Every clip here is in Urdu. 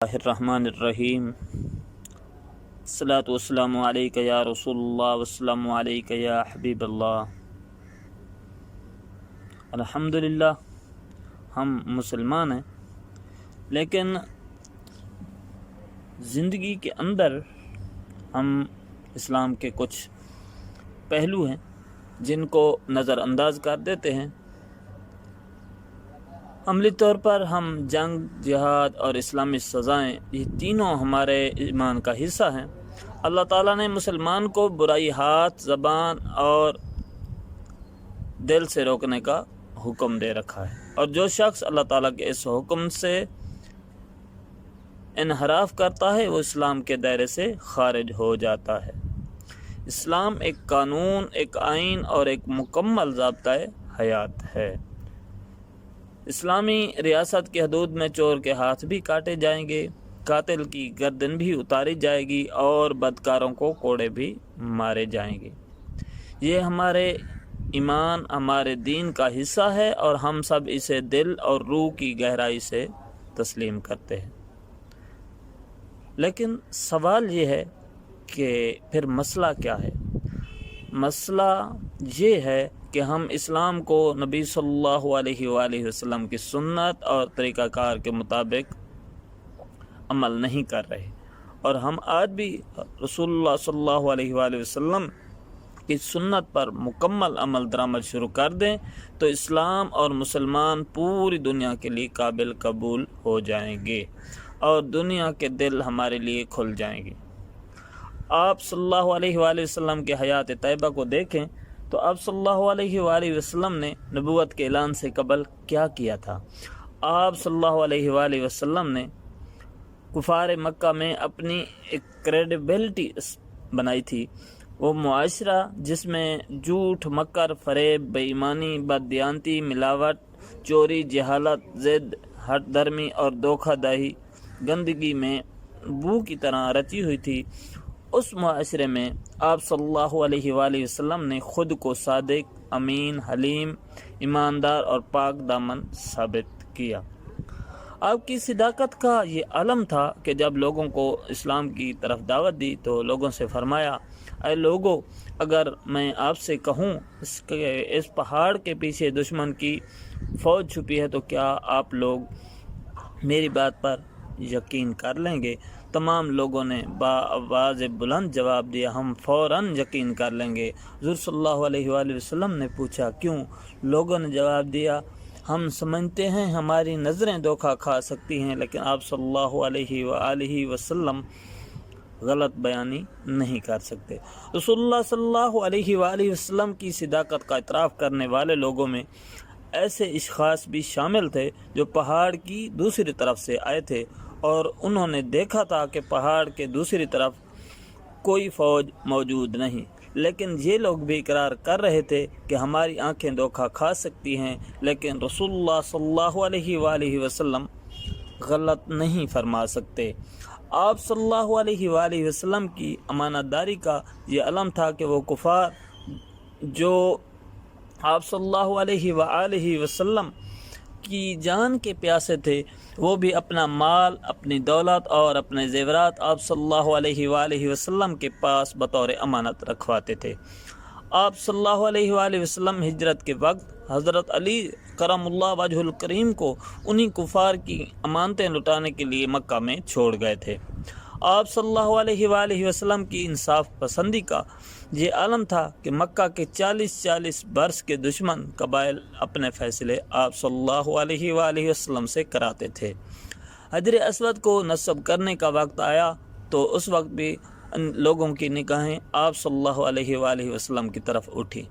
الرحمن الرحیم الصلاۃ والسلام علیک یا رسول اللہ والسلام علیک یا حبیب اللہ۔ الحمدللہ ہم مسلمان ہیں، لیکن زندگی کے اندر ہم اسلام کے کچھ پہلو ہیں جن کو نظر انداز کر دیتے ہیں۔ عملی طور پر ہم جنگ، جہاد اور اسلامی سزائیں، یہ تینوں ہمارے ایمان کا حصہ ہیں۔ اللہ تعالیٰ نے مسلمان کو برائی ہاتھ، زبان اور دل سے روکنے کا حکم دے رکھا ہے، اور جو شخص اللہ تعالیٰ کے اس حکم سے انحراف کرتا ہے وہ اسلام کے دائرے سے خارج ہو جاتا ہے۔ اسلام ایک قانون، ایک آئین اور ایک مکمل ضابطۂ حیات ہے۔ اسلامی ریاست کی حدود میں چور کے ہاتھ بھی کاٹے جائیں گے، قاتل کی گردن بھی اتاری جائے گی اور بدکاروں کو کوڑے بھی مارے جائیں گے۔ یہ ہمارے ایمان، ہمارے دین کا حصہ ہے اور ہم سب اسے دل اور روح کی گہرائی سے تسلیم کرتے ہیں۔ لیکن سوال یہ ہے کہ پھر مسئلہ کیا ہے؟ مسئلہ یہ ہے کہ ہم اسلام کو نبی صلی اللہ علیہ وآلہ وسلم کی سنت اور طریقہ کار کے مطابق عمل نہیں کر رہے، اور ہم آج بھی رسول اللہ صلی اللہ علیہ وآلہ وسلم کی سنت پر مکمل عمل درآمد شروع کر دیں تو اسلام اور مسلمان پوری دنیا کے لیے قابل قبول ہو جائیں گے اور دنیا کے دل ہمارے لیے کھل جائیں گے۔ آپ صلی اللہ علیہ وآلہ وسلم کے حیات طیبہ کو دیکھیں تو آپ صلی اللہ علیہ وآلہ وسلم نے نبوت کے اعلان سے قبل کیا کیا تھا؟ آپ صلی اللہ علیہ وآلہ وسلم نے کفار مکہ میں اپنی ایک کریڈیبلٹی بنائی تھی۔ وہ معاشرہ جس میں جھوٹ، مکر، فریب، بے ایمانی، بددیانتی، ملاوٹ، چوری، جہالت، ضد، ہٹ درمی اور دھوکہ دہی گندگی میں بو کی طرح رچی ہوئی تھی، اس معاشرے میں آپ صلی اللہ علیہ وآلہ وسلم نے خود کو صادق، امین، حلیم، ایماندار اور پاک دامن ثابت کیا۔ آپ کی صداقت کا یہ علم تھا کہ جب لوگوں کو اسلام کی طرف دعوت دی تو لوگوں سے فرمایا، اے لوگو، اگر میں آپ سے کہوں اس پہاڑ کے پیچھے دشمن کی فوج چھپی ہے تو کیا آپ لوگ میری بات پر یقین کر لیں گے؟ تمام لوگوں نے بآواز بلند جواب دیا، ہم فوراً یقین کر لیں گے۔ حضور صلی اللہ علیہ وآلہ وسلم نے پوچھا، کیوں؟ لوگوں نے جواب دیا، ہم سمجھتے ہیں ہماری نظریں دھوکہ کھا سکتی ہیں، لیکن آپ صلی اللہ علیہ وآلہ وسلم غلط بیانی نہیں کر سکتے۔ رسول اللہ صلی اللہ علیہ وآلہ وسلم کی صداقت کا اعتراف کرنے والے لوگوں میں ایسے اشخاص بھی شامل تھے جو پہاڑ کی دوسری طرف سے آئے تھے، اور انہوں نے دیکھا تھا کہ پہاڑ کے دوسری طرف کوئی فوج موجود نہیں، لیکن یہ لوگ بھی اقرار کر رہے تھے کہ ہماری آنکھیں دھوکہ کھا سکتی ہیں، لیکن رسول اللہ صلی اللہ علیہ وآلہ وسلم غلط نہیں فرما سکتے۔ آپ صلی اللہ علیہ وآلہ وسلم کی امانت داری کا یہ علم تھا کہ وہ کفار جو آپ صلی اللہ علیہ وآلہ وسلم کی جان کے پیاسے تھے، وہ بھی اپنا مال، اپنی دولت اور اپنے زیورات آپ صلی اللہ علیہ وآلہ وسلم کے پاس بطور امانت رکھواتے تھے۔ آپ صلی اللہ علیہ وآلہ وسلم ہجرت کے وقت حضرت علی کرم اللہ وجہ الکریم کو انہی کفار کی امانتیں لٹانے کے لیے مکہ میں چھوڑ گئے تھے۔ آپ صلی اللہ علیہ وآلہ وسلم کی انصاف پسندی کا یہ عالم تھا کہ مکہ کے 40 برس کے دشمن قبائل اپنے فیصلے آپ صلی اللہ علیہ وآلہ وسلم سے کراتے تھے۔ حجر اسود کو نصب کرنے کا وقت آیا تو اس وقت بھی لوگوں کی نگاہیں آپ صلی اللہ علیہ وآلہ وسلم کی طرف اٹھی۔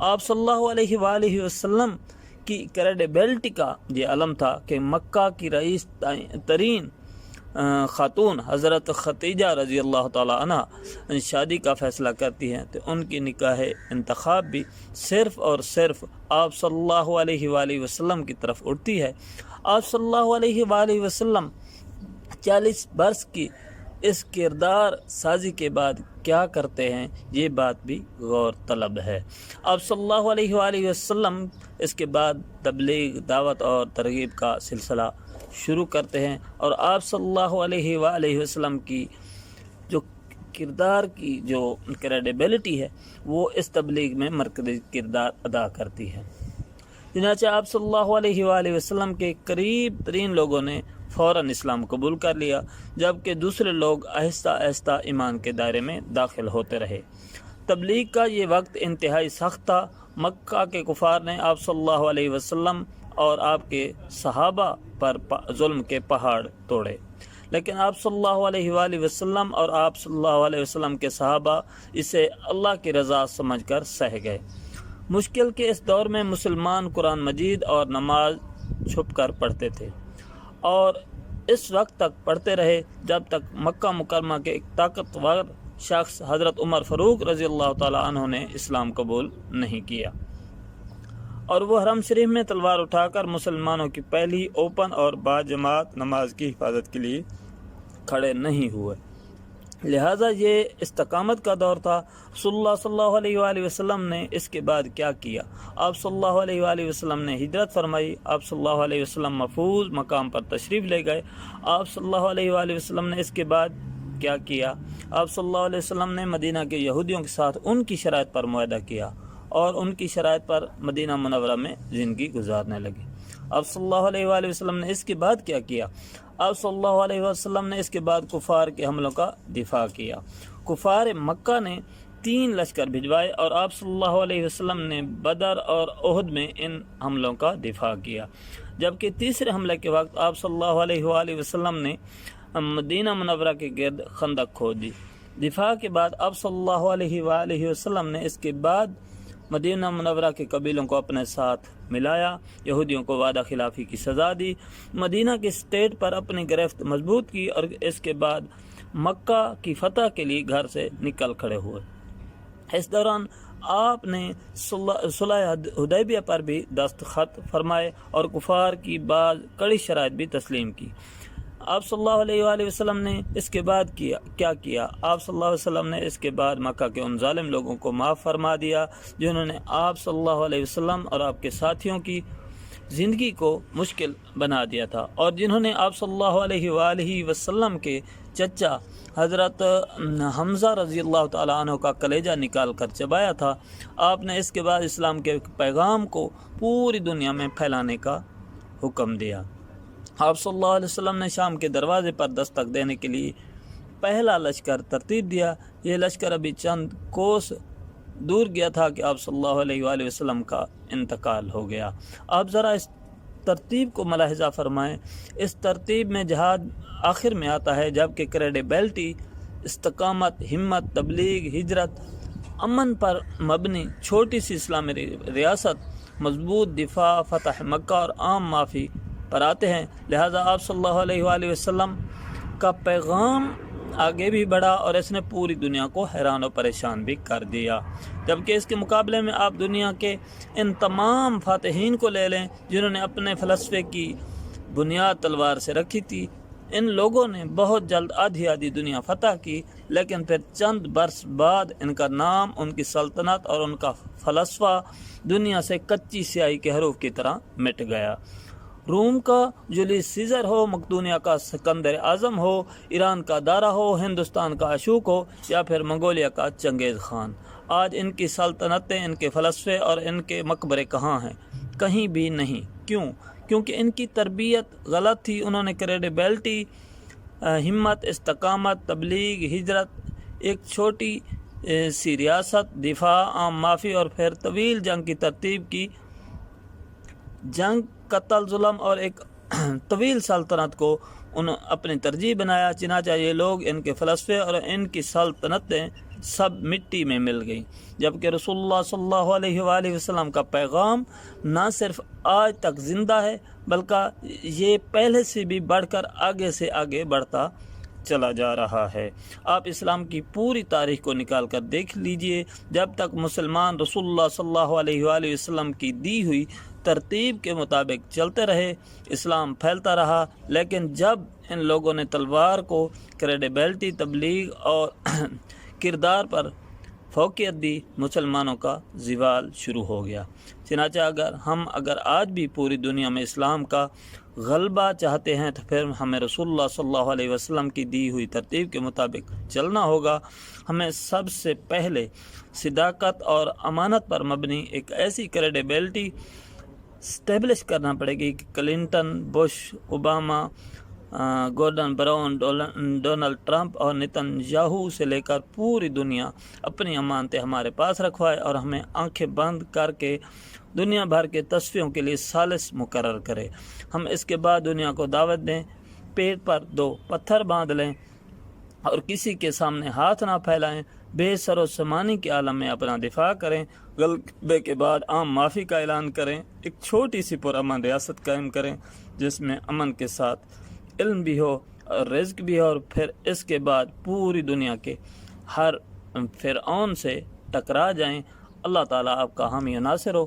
آپ صلی اللہ علیہ وآلہ وسلم کی کریڈیبلٹی کا یہ علم تھا کہ مکہ کی رئیس ترین خاتون حضرت خدیجہ رضی اللہ تعالی عنہ شادی کا فیصلہ کرتی ہیں تو ان کی نکاح انتخاب بھی صرف اور صرف آپ صلی اللہ علیہ وآلہ وسلم کی طرف اٹھتی ہے۔ آپ صلی اللہ علیہ وآلہ وسلم 40 برس کی اس کردار سازی کے بعد کیا کرتے ہیں، یہ بات بھی غور طلب ہے۔ آپ صلی اللہ علیہ وآلہ وسلم اس کے بعد تبلیغ، دعوت اور ترغیب کا سلسلہ شروع کرتے ہیں، اور آپ صلی اللہ علیہ وآلہ وسلم کی جو کردار کی جو کریڈیبلٹی ہے وہ اس تبلیغ میں مرکزی کردار ادا کرتی ہے۔ چنانچہ آپ صلی اللہ علیہ وآلہ وسلم کے قریب ترین لوگوں نے فوراً اسلام قبول کر لیا، جبکہ دوسرے لوگ آہستہ آہستہ ایمان کے دائرے میں داخل ہوتے رہے۔ تبلیغ کا یہ وقت انتہائی سخت تھا۔ مکہ کے کفار نے آپ صلی اللہ علیہ وسلم اور آپ کے صحابہ پر ظلم کے پہاڑ توڑے، لیکن آپ صلی اللہ علیہ وآلہ وسلم اور آپ صلی اللہ علیہ وسلم کے صحابہ اسے اللہ کی رضا سمجھ کر سہ گئے۔ مشکل کے اس دور میں مسلمان قرآن مجید اور نماز چھپ کر پڑھتے تھے، اور اس وقت تک پڑھتے رہے جب تک مکہ مکرمہ کے ایک طاقتور شخص حضرت عمر فاروق رضی اللہ تعالیٰ عنہ نے اسلام قبول نہیں کیا، اور وہ حرم شریف میں تلوار اٹھا کر مسلمانوں کی پہلی اوپن اور باجماعت نماز کی حفاظت کے لیے کھڑے نہیں ہوئے۔ لہٰذا یہ استقامت کا دور تھا۔ رسول اللہ صلی اللہ علیہ وآلہ وسلم نے اس کے بعد کیا کیا؟ آپ صلی اللہ علیہ وآلہ وسلم نے ہجرت فرمائی۔ آپ صلی اللہ علیہ وسلم محفوظ مقام پر تشریف لے گئے۔ آپ صلی اللہ علیہ وآلہ وسلم نے اس کے بعد کیا کیا؟ آپ صلی اللہ علیہ وسلم نے مدینہ کے یہودیوں کے ساتھ ان کی شرائط پر معاہدہ کیا اور ان کی شرائط پر مدینہ منورہ میں زندگی گزارنے لگے۔ آپ صلی اللہ علیہ وآلہ وسلم نے اس کے بعد کیا کیا؟ آپ صلی اللہ علیہ وسلم نے اس کے بعد کفار کے حملوں کا دفاع کیا۔ کفار مکہ نے 3 لشکر بھجوائے اور آپ صلی اللہ علیہ وسلم نے بدر اور احد میں ان حملوں کا دفاع کیا، جبکہ تیسرے حملے کے وقت آپ صلی اللہ علیہ وآلہ وسلم نے مدینہ منورہ کے گرد خندق کھود دی۔ دفاع کے بعد آپ صلی اللہ علیہ وآلہ وسلم نے اس کے بعد مدینہ منورہ کے قبیلوں کو اپنے ساتھ ملایا، یہودیوں کو وعدہ خلافی کی سزا دی، مدینہ کے اسٹیٹ پر اپنی گرفت مضبوط کی، اور اس کے بعد مکہ کی فتح کے لیے گھر سے نکل کھڑے ہوئے۔ اس دوران آپ نے صلح حدیبیہ پر بھی دستخط فرمائے اور کفار کی بعض کڑی شرائط بھی تسلیم کی۔ آپ صلی اللہ علیہ وآلہ وسلم نے اس کے بعد کیا کیا؟ آپ صلی اللہ علیہ وسلم نے اس کے بعد مکہ کے ان ظالم لوگوں کو معاف فرما دیا جنہوں نے آپ صلی اللہ علیہ وسلم اور آپ کے ساتھیوں کی زندگی کو مشکل بنا دیا تھا، اور جنہوں نے آپ صلی اللہ علیہ وآلہ وسلم کے چچا حضرت حمزہ رضی اللہ تعالیٰ عنہ کا کلیجہ نکال کر چبایا تھا۔ آپ نے اس کے بعد اسلام کے پیغام کو پوری دنیا میں پھیلانے کا حکم دیا۔ آپ صلی اللہ علیہ وسلم نے شام کے دروازے پر دستک دینے کے لیے پہلا لشکر ترتیب دیا۔ یہ لشکر ابھی چند کوس دور گیا تھا کہ آپ صلی اللہ علیہ وآلہ وسلم کا انتقال ہو گیا۔ آپ ذرا اس ترتیب کو ملاحظہ فرمائیں۔ اس ترتیب میں جہاد آخر میں آتا ہے، جبکہ کریڈیبلٹی، استقامت، ہمت، تبلیغ، ہجرت، امن پر مبنی چھوٹی سی اسلامی ریاست، مضبوط دفاع، فتح مکہ اور عام معافی پر آتے ہیں۔ لہذا آپ صلی اللہ علیہ وآلہ وسلم کا پیغام آگے بھی بڑھا اور اس نے پوری دنیا کو حیران و پریشان بھی کر دیا، جبکہ اس کے مقابلے میں آپ دنیا کے ان تمام فاتحین کو لے لیں جنہوں نے اپنے فلسفے کی بنیاد تلوار سے رکھی تھی۔ ان لوگوں نے بہت جلد آدھی دنیا فتح کی، لیکن پھر چند برس بعد ان کا نام، ان کی سلطنت اور ان کا فلسفہ دنیا سے کچی سیاہی کے حروف کی طرح مٹ گیا۔ روم کا جولیس سیزر ہو، مقدونیہ کا سکندر اعظم ہو، ایران کا دارا ہو، ہندوستان کا اشوک ہو، یا پھر منگولیا کا چنگیز خان، آج ان کی سلطنتیں، ان کے فلسفے اور ان کے مقبرے کہاں ہیں؟ کہیں بھی نہیں۔ کیوں؟ کیونکہ ان کی تربیت غلط تھی۔ انہوں نے کریڈیبلٹی، ہمت، استقامت، تبلیغ، ہجرت، ایک چھوٹی سی ریاست، دفاع، عام معافی اور پھر طویل جنگ کی ترتیب کی۔ جنگ، قتل، ظلم اور ایک طویل سلطنت کو اپنی ترجیح بنایا۔ چنانچہ یہ لوگ، ان کے فلسفے اور ان کی سلطنتیں سب مٹی میں مل گئیں، جبکہ رسول اللہ صلی اللہ علیہ وآلہ وسلم کا پیغام نہ صرف آج تک زندہ ہے بلکہ یہ پہلے سے بھی بڑھ کر آگے سے آگے بڑھتا چلا جا رہا ہے۔ آپ اسلام کی پوری تاریخ کو نکال کر دیکھ لیجئے، جب تک مسلمان رسول اللہ صلی اللہ علیہ وآلہ وسلم کی دی ہوئی ترتیب کے مطابق چلتے رہے، اسلام پھیلتا رہا، لیکن جب ان لوگوں نے تلوار کو کریڈیبلٹی، تبلیغ اور کردار پر فوقیت دی، مسلمانوں کا زوال شروع ہو گیا۔ چنانچہ اگر آج بھی پوری دنیا میں اسلام کا غلبہ چاہتے ہیں تو پھر ہمیں رسول اللہ صلی اللہ علیہ وسلم کی دی ہوئی ترتیب کے مطابق چلنا ہوگا۔ ہمیں سب سے پہلے صداقت اور امانت پر مبنی ایک ایسی کریڈیبلٹی اسٹیبلش کرنا پڑے گی کہ Clinton, Bush, Obama, Gordon brown, Donald Trump اور نتن یاہو سے لے کر پوری دنیا اپنی امانتیں ہمارے پاس رکھوائے اور ہمیں آنکھیں بند کر کے دنیا بھر کے تصفیوں کے لیے ثالث مقرر کرے۔ ہم اس کے بعد دنیا کو دعوت دیں، پیٹ پر 2 پتھر باندھ لیں اور کسی کے سامنے ہاتھ نہ پھیلائیں، بے سر و سامانی کے عالم میں اپنا دفاع کریں، غلبے کے بعد عام معافی کا اعلان کریں، ایک چھوٹی سی پرامن ریاست قائم کریں جس میں امن کے ساتھ علم بھی ہو اور رزق بھی ہو، اور پھر اس کے بعد پوری دنیا کے ہر فرعون سے ٹکرا جائیں۔ اللہ تعالیٰ آپ کا حامی و ناصر ہو۔